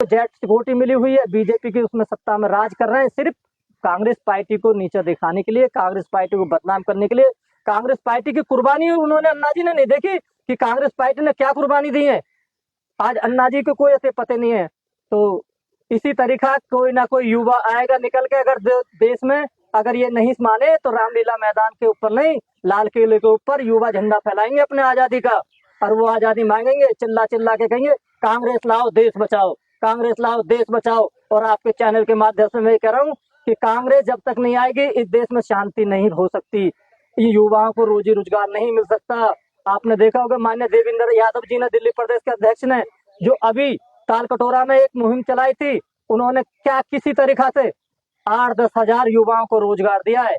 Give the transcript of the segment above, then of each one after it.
पे jet security मिली हुई है, बीजेपी की उसमें सत्ता में राज कर रहे हैं, सिर्फ कांग्रेस पार्टी को नीचे दिखाने के लिए, कांग्रेस पार्टी को बदनाम करने के लिए। कांग्रेस पार्टी की कुर्बानी उन्होंने, अन्ना जी ने नहीं देखी कि कांग्रेस पार्टी ने क्या कुर्बानी दी है। आज अन्ना जी को कोई ऐसे पते नहीं है। तो इसी तरीका कोई ना कोई युवा आएगा निकल के, अगर देश में अगर ये नहीं माने तो रामलीला मैदान के ऊपर नहीं, लाल किले के ऊपर युवा झंडा फैलाएंगे अपने आजादी का, और वो आजादी मांगेंगे, चिल्ला चिल्ला के कहेंगे कांग्रेस लाओ देश बचाओ, कांग्रेस लाओ देश बचाओ। और आपके चैनल के माध्यम से मैं कह रहा हूँ कि कांग्रेस जब तक नहीं आएगी इस देश में शांति नहीं हो सकती, युवाओं को रोजी रोजगार नहीं मिल सकता। आपने देखा होगा माननीय देवेंद्र यादव जी ने, दिल्ली प्रदेश के अध्यक्ष ने, जो अभी ताल कटोरा में एक मुहिम चलाई थी, उन्होंने क्या किसी तरीका से 8-10 हजार युवाओं को रोजगार दिया है।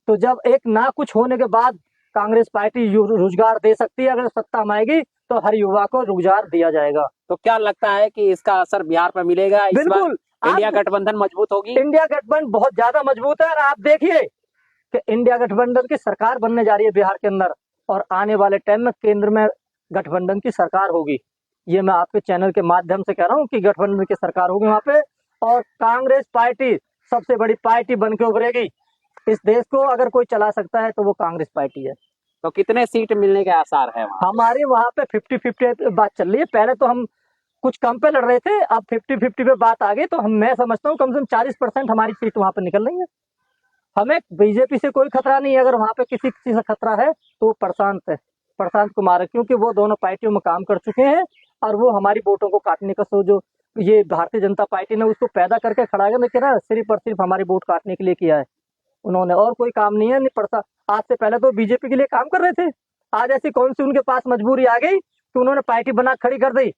तो जब एक ना कुछ होने के बाद कांग्रेस पार्टी रोजगार दे सकती है, अगर सत्ता में आएगी तो हर युवा को रोजगार दिया जाएगा। तो क्या लगता है कि इसका असर बिहार पर मिलेगा? इस बिल्कुल, बार इंडिया गठबंधन मजबूत होगी। इंडिया गठबंधन बहुत ज्यादा मजबूत है, और आप देखिए कि इंडिया गठबंधन की सरकार बनने जा रही है बिहार के अंदर, और आने वाले टाइम में केंद्र में गठबंधन की सरकार होगी। ये मैं आपके चैनल के माध्यम से कह रहा हूँ कि गठबंधन की सरकार होगी वहां पे, और कांग्रेस पार्टी सबसे बड़ी पार्टी बन के उभरेगी। इस देश को अगर कोई चला सकता है तो वो कांग्रेस पार्टी है। तो कितने सीट मिलने के आसार है वहाँ? हमारे वहां पे 50-50 बात चल रही है। पहले तो हम कुछ कम पे लड़ रहे थे, अब 50-50 पे बात आ गई, तो मैं समझता हूँ कम से कम 40% हमारी सीट वहां पे निकल रही है। हमें बीजेपी से कोई खतरा नहीं है, अगर वहां पे किसी से खतरा है तो प्रशांत कुमार है, क्योंकि वो दोनों पार्टियों में काम कर चुके हैं, और वो हमारी वोटों को काटने का जो ये भारतीय जनता पार्टी ने उसको पैदा करके खड़ा कर सिर्फ और सिर्फ हमारी वोट काटने के लिए किया है उन्होंने, और कोई काम नहीं है। नहीं, आज से पहले तो बीजेपी के लिए काम कर रहे थे, आज ऐसी कौन सी उनके पास मजबूरी आ गई कि उन्होंने पार्टी बना खड़ी कर दी।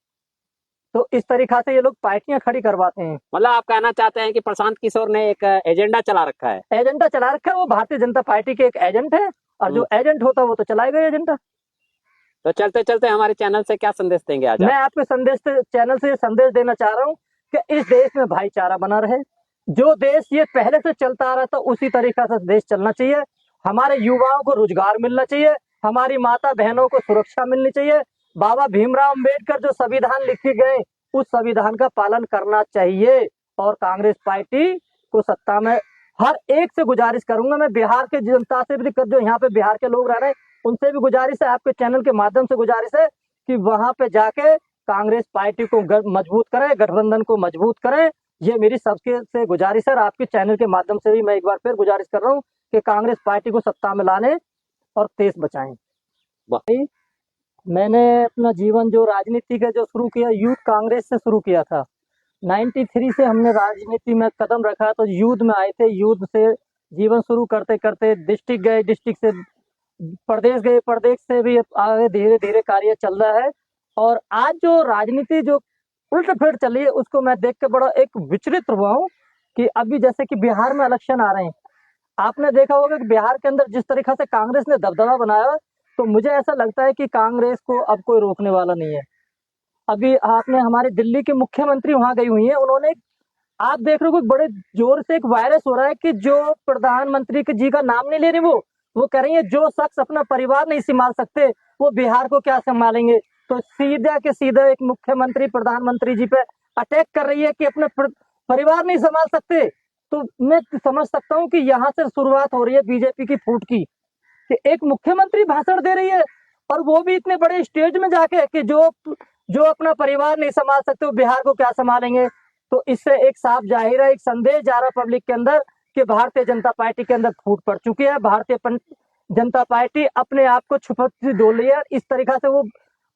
तो इस तरीका से ये लोग पार्टियां खड़ी करवाते हैं। मतलब आप कहना चाहते हैं कि प्रशांत किशोर ने एक एजेंडा चला रखा है? एजेंडा चला रखा है, वो भारतीय जनता पार्टी के एक एजेंट है, और जो एजेंट होता है वो तो चलाएगा एजेंडा। तो चलते चलते हमारे चैनल से क्या संदेश देंगे आज? मैं आपके चैनल से संदेश देना चाह रहा हूँ कि इस देश में भाईचारा बना रहे। जो देश ये पहले से चलता आ रहा था उसी तरीका से देश चलना चाहिए। हमारे युवाओं को रोजगार मिलना चाहिए, हमारी माता बहनों को सुरक्षा मिलनी चाहिए। बाबा भीमराव अम्बेडकर जो संविधान लिखे गए उस संविधान का पालन करना चाहिए। और कांग्रेस पार्टी को सत्ता में, हर एक से गुजारिश करूंगा मैं, बिहार के जनता से भी, जो यहाँ पे बिहार के लोग रह रहे हैं उनसे भी गुजारिश है, आपके चैनल के माध्यम से गुजारिश है कि वहां पे जाके कांग्रेस पार्टी को मजबूत करें, गठबंधन को मजबूत करें। ये मेरी सबके से गुजारिश है। आपके चैनल के माध्यम से भी मैं एक बार फिर गुजारिश कर रहा हूँ कि कांग्रेस पार्टी को सत्ता में लाने और देश बचाएं। भाई, मैंने अपना जीवन जो राजनीति का जो शुरू किया, यूथ कांग्रेस से शुरू किया था। 93 से हमने राजनीति में कदम रखा, तो यूथ में आए थे, यूथ से जीवन शुरू करते करते डिस्ट्रिक्ट गए, डिस्ट्रिक्ट से प्रदेश गए, प्रदेश से भी आगे धीरे धीरे कार्य चल रहा है। और आज जो राजनीति जो उल्ट फेर चल रही है उसको मैं देख के बड़ा एक विचलित हुआ हूँ कि अभी जैसे कि बिहार में इलेक्शन आ रहे हैं, आपने देखा होगा कि बिहार के अंदर जिस तरीका से कांग्रेस ने दबदबा बनाया, तो मुझे ऐसा लगता है कि कांग्रेस को अब कोई रोकने वाला नहीं है। अभी आपने हमारी दिल्ली के मुख्यमंत्री वहां गई हुई है, उन्होंने, आप देख रहे हो बड़े जोर से एक वायरस हो रहा है कि जो प्रधानमंत्री के जी का नाम नहीं ले रही, वो कह रही है जो शख्स अपना परिवार नहीं संभाल सकते वो बिहार को क्या संभालेंगे। तो सीधा के सीधा एक मुख्यमंत्री प्रधानमंत्री जी पे अटैक कर रही है कि अपने परिवार नहीं संभाल सकते। तो मैं समझ सकता हूँ कि यहाँ से शुरुआत हो रही है बीजेपी की फूट की, कि एक मुख्यमंत्री भाषण दे रही है और वो भी इतने बड़े स्टेज में जाके कि जो अपना परिवार नहीं संभाल सकते वो बिहार को क्या संभालेंगे। तो इससे एक साफ जाहिर है, एक संदेश जा रहा पब्लिक के अंदर कि भारतीय जनता पार्टी के अंदर फूट पड़ चुकी है। भारतीय जनता पार्टी अपने आप को छुपती डोल रही है, इस तरीका से वो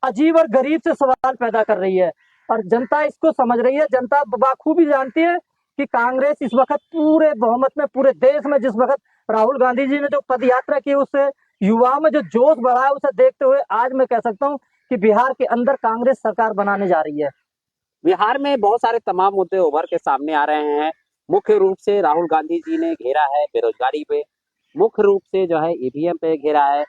अजीब और गरीब से सवाल पैदा कर रही है, और जनता इसको समझ रही है। जनता बखूबी जानती है कि कांग्रेस इस वक्त पूरे बहुमत में, पूरे देश में, जिस वक्त राहुल गांधी जी ने जो पद यात्रा की उससे युवाओं में जो जोश बढ़ा है, उसे देखते हुए आज मैं कह सकता हूँ कि बिहार के अंदर कांग्रेस सरकार बनाने जा रही है। बिहार में बहुत सारे तमाम मुद्दे उभर के सामने आ रहे हैं। मुख्य रूप से राहुल गांधी जी ने घेरा है बेरोजगारी पे, मुख्य रूप से जो है ईवीएम पे घेरा है,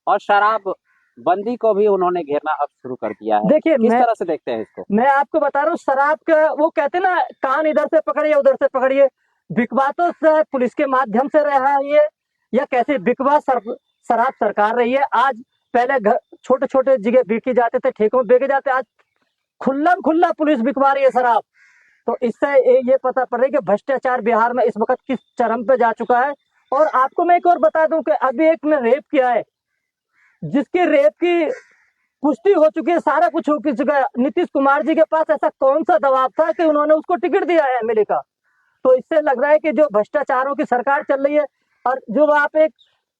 और शराब बंदी को भी उन्होंने घेरना अब शुरू कर दिया है। देखिए, किस तरह से देखते हैं इसको? मैं आपको बता रहा हूँ, शराब का वो कहते ना, कान इधर से पकड़िए उधर से पकड़िए, बिकवा तो पुलिस के माध्यम से रहा है या कैसे बिकवा शराब सरकार रही है। आज पहले घर छोटे छोटे जगह बिके जाते थे, ठेकों में बेचे जाते, आज खुल्ला खुल्ला पुलिस बिकवा रही है शराब। तो इससे ये पता पड़ रहा है कि भ्रष्टाचार बिहार में इस वक्त किस चरम पे जा चुका है। और आपको मैं एक और बता दूं कि अभी एक ने रेप किया है, जिसकी रेप की पुष्टि हो चुकी है, सारा कुछ हो चुका है। नीतीश कुमार जी के पास ऐसा कौन सा दबाव था कि उन्होंने उसको टिकट दिया है एमएलए का। तो इससे लग रहा है कि जो भ्रष्टाचारों की सरकार चल रही है, और जो वहां पे एक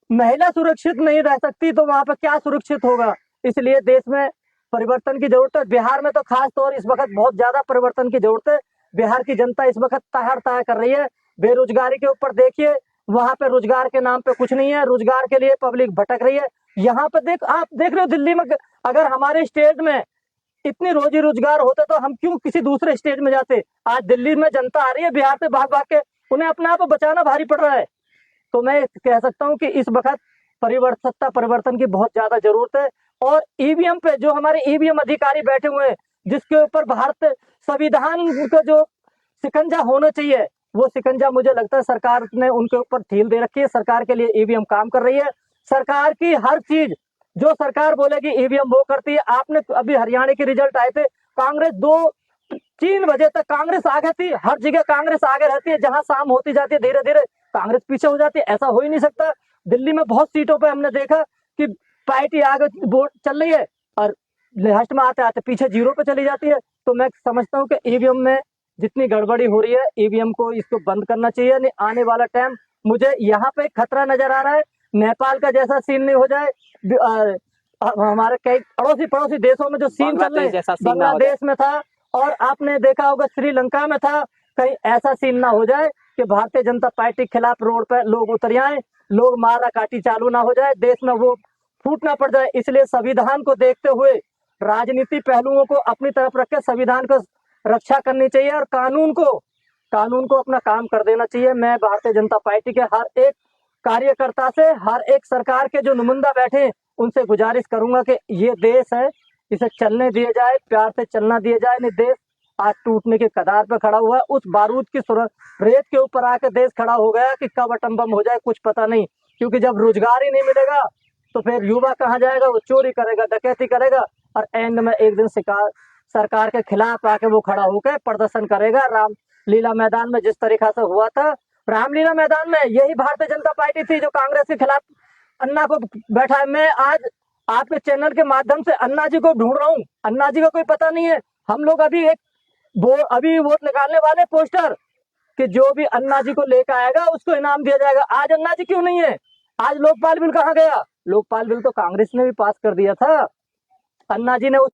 महिला सुरक्षित नहीं रह सकती, तो वहां पे क्या सुरक्षित होगा। इसलिए देश में परिवर्तन की जरूरत है। बिहार में तो खास तौर इस वक्त बहुत ज्यादा परिवर्तन की जरूरत है। बिहार की जनता इस वक्त तहर तह कर रही है। बेरोजगारी के ऊपर देखिए, वहां पे रोजगार के नाम पे कुछ नहीं है, रोजगार के लिए पब्लिक भटक रही है। यहाँ पे आप देख रहे हो दिल्ली में, अगर हमारे स्टेट में इतनी रोजी रोजगार होते तो हम क्यों किसी दूसरे स्टेट में जाते। आज दिल्ली में जनता आ रही है बिहार से भाग भाग के, उन्हें अपने आप को बचाना भारी पड़ रहा है। तो मैं कह सकता हूं कि इस वक्त सत्ता परिवर्तन की बहुत ज्यादा जरूरत है। और ईवीएम पे जो हमारे ईवीएम अधिकारी बैठे हुए हैं, जिसके ऊपर भारत संविधान का जो शिकंजा होना चाहिए, वो शिकंजा मुझे लगता है सरकार ने उनके ऊपर ढील दे रखी है। सरकार के लिए ईवीएम काम कर रही है। सरकार की हर चीज जो सरकार बोलेगी ईवीएम वो करती है। आपने अभी हरियाणा के रिजल्ट आए थे, कांग्रेस 2-3 बजे तक कांग्रेस आगे थी, हर जगह कांग्रेस आगे रहती है। जहां शाम होती जाती है धीरे धीरे कांग्रेस पीछे हो जाती है। ऐसा हो ही नहीं सकता। दिल्ली में बहुत सीटों पे हमने देखा कि पार्टी आगे वोट चल रही है और लास्ट में आते आते पीछे 0 पे चली जाती है। तो मैं समझता हूँ कि ईवीएम में जितनी गड़बड़ी हो रही है, ईवीएम को इसको बंद करना चाहिए। नहीं आने वाला टाइम मुझे यहाँ पे खतरा नजर आ रहा है, नेपाल का जैसा सीन नहीं हो जाए। हमारे कई पड़ोसी देशों में जो सीन चल रहे हैं, बांग्लादेश में था और आपने देखा होगा श्रीलंका में था, कहीं ऐसा सीन ना हो जाए कि भारतीय जनता पार्टी के खिलाफ रोड पर लोग उतर आए, लोग मारा काटी चालू ना हो जाए, देश में वो फूट ना पड़ जाए। इसलिए संविधान को देखते हुए राजनीति पहलुओं को अपनी तरफ रख के संविधान को रक्षा करनी चाहिए और कानून को अपना काम कर देना चाहिए। मैं भारतीय जनता पार्टी के हर एक कार्यकर्ता से, हर एक सरकार के जो नुमाइंदा बैठे उनसे गुजारिश करूंगा कि ये देश है, इसे चलने दिया जाए, प्यार से चलना दिया जाए। नहीं देश आज टूटने के कगार पे खड़ा हुआ है। उस बारूद की रेत के ऊपर आके देश खड़ा हो गया कि कब अटम बम हो जाए कुछ पता नहीं। क्योंकि जब रोजगार ही नहीं मिलेगा तो फिर युवा कहाँ जाएगा, वो चोरी करेगा, डकैती करेगा और एंड में एक दिन सरकार के खिलाफ आके वो खड़ा होकर प्रदर्शन करेगा। रामलीला मैदान में जिस तरीका से हुआ था, रामलीला मैदान में यही भारतीय जनता पार्टी थी जो कांग्रेस के खिलाफ अन्ना को बैठा है। मैं आज आपके चैनल के माध्यम से अन्ना जी को ढूंढ रहा हूँ, अन्ना जी का कोई पता नहीं है। हम लोग अभी वोट निकालने वाले पोस्टर कि जो भी अन्ना जी को लेकर आएगा उसको इनाम दिया जाएगा। आज अन्ना जी क्यों नहीं है? आज लोकपाल बिल कहाँ गया? लोकपाल बिल तो कांग्रेस ने भी पास कर दिया था। अन्ना जी ने उस